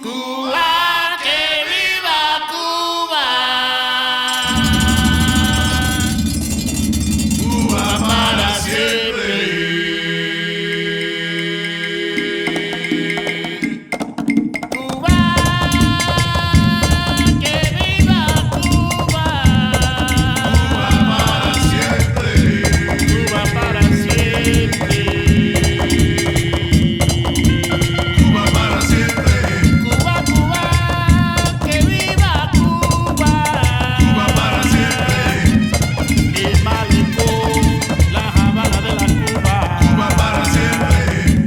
Cuba, que viva Cuba. Cuba para siempre. Cuba, que viva Cuba. Cuba para siempre. Cuba para siempre. Cuba para siempre. Cuba, Cuba, que viva Cuba. Cuba para siempre. El malecón, la Habana de la Cuba. Cuba para siempre.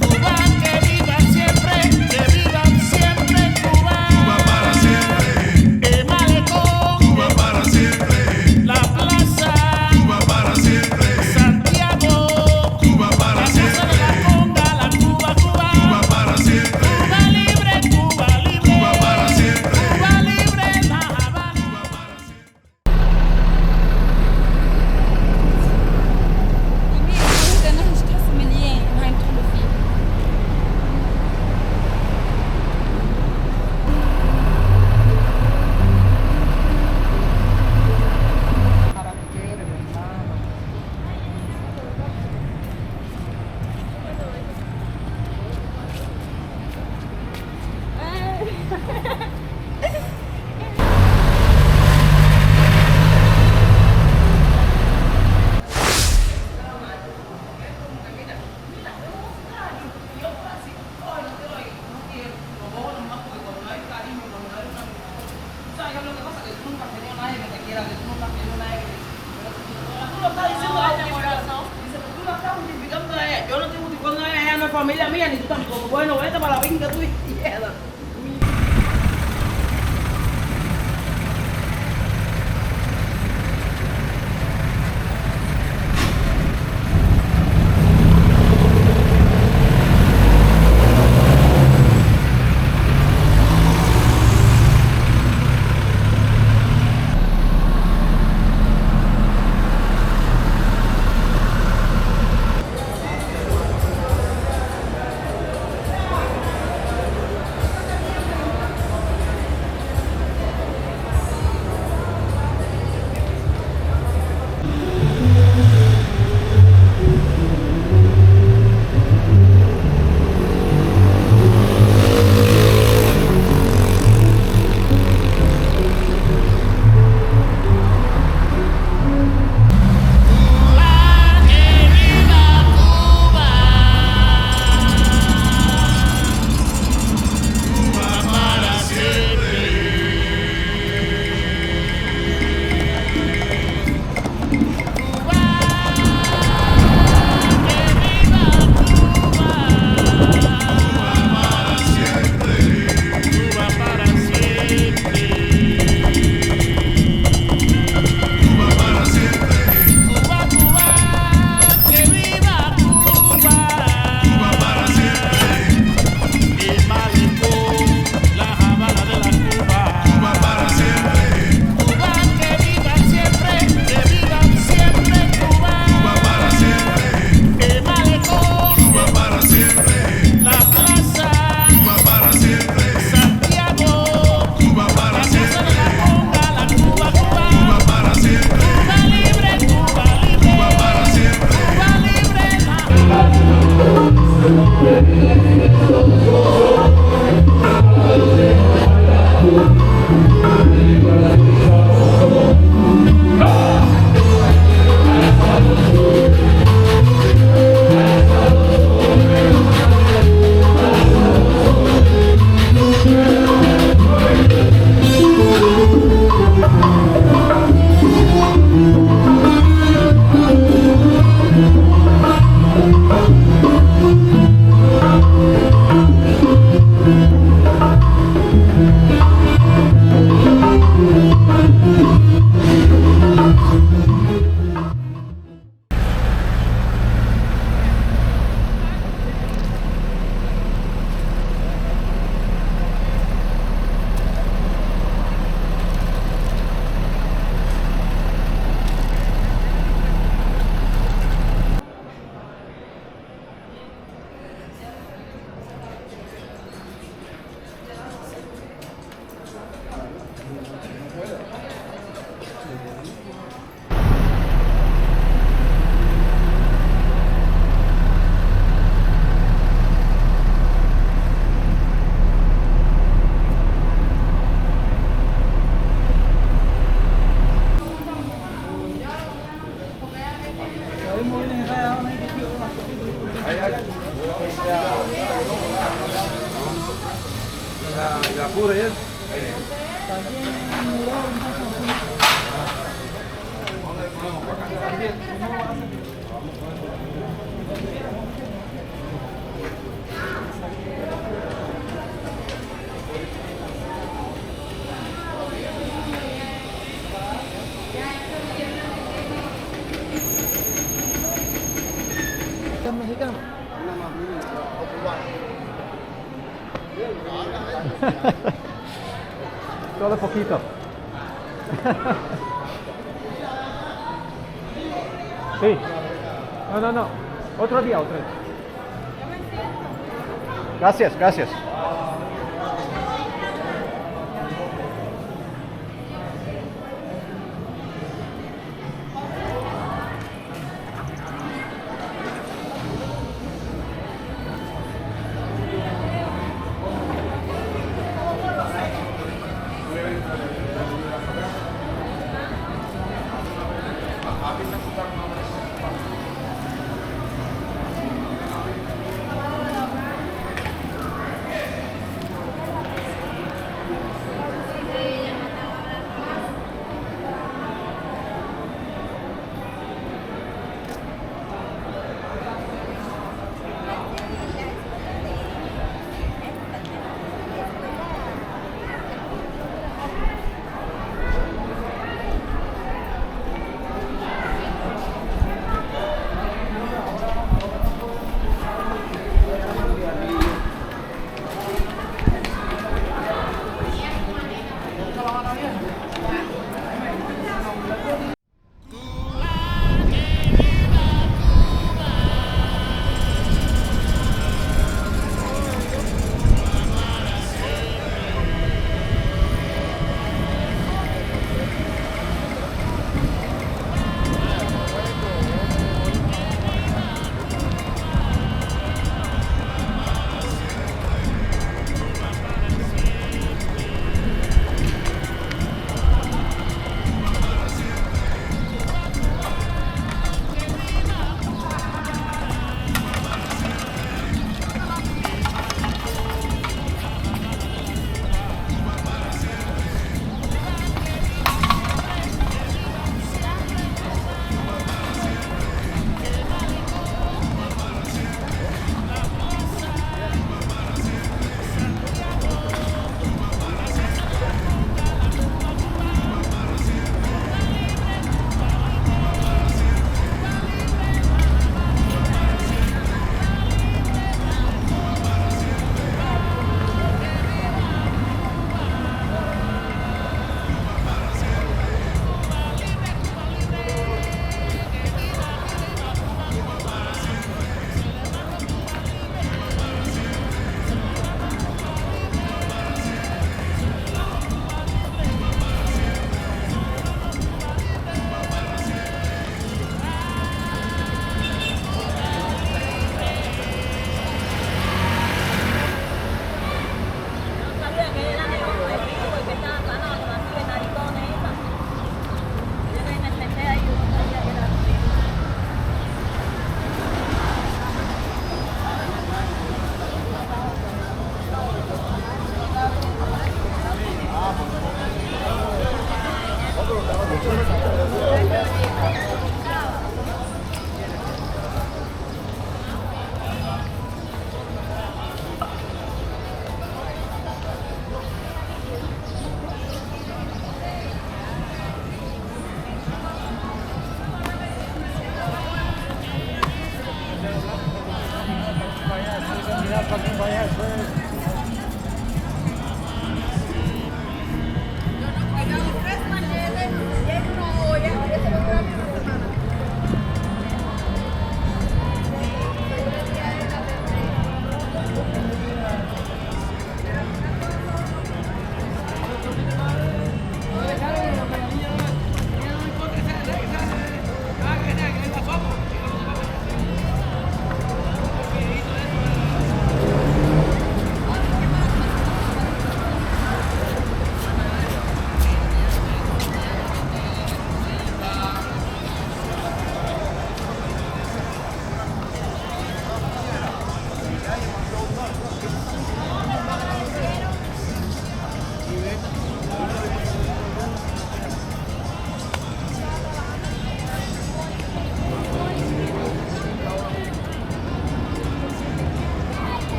Cuba, que viva siempre, que viva siempre Cuba. Cuba para siempre. El malecón, Cuba para siempre. La plaza, Cuba para siempre. Santiago, Cuba para siempre. La casa de la Conga, la Cuba, Cuba. Cuba para siempre. Cuba libre, Cuba libre. Cuba para siempre. Cuba libre, la Habana. Cuba para siempre. Den har ikke tatt med igjen hjem til Lofi. Yo no estoy justificando a ella, no es familia mía, ni tú tampoco. Bueno, vete para la vinca tú y mierda. la pura ya. Mexicano. Solo poquito. Sí. No, no, no. Otro día, otro día. Gracias, gracias.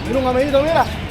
Mira un amiguito, mira.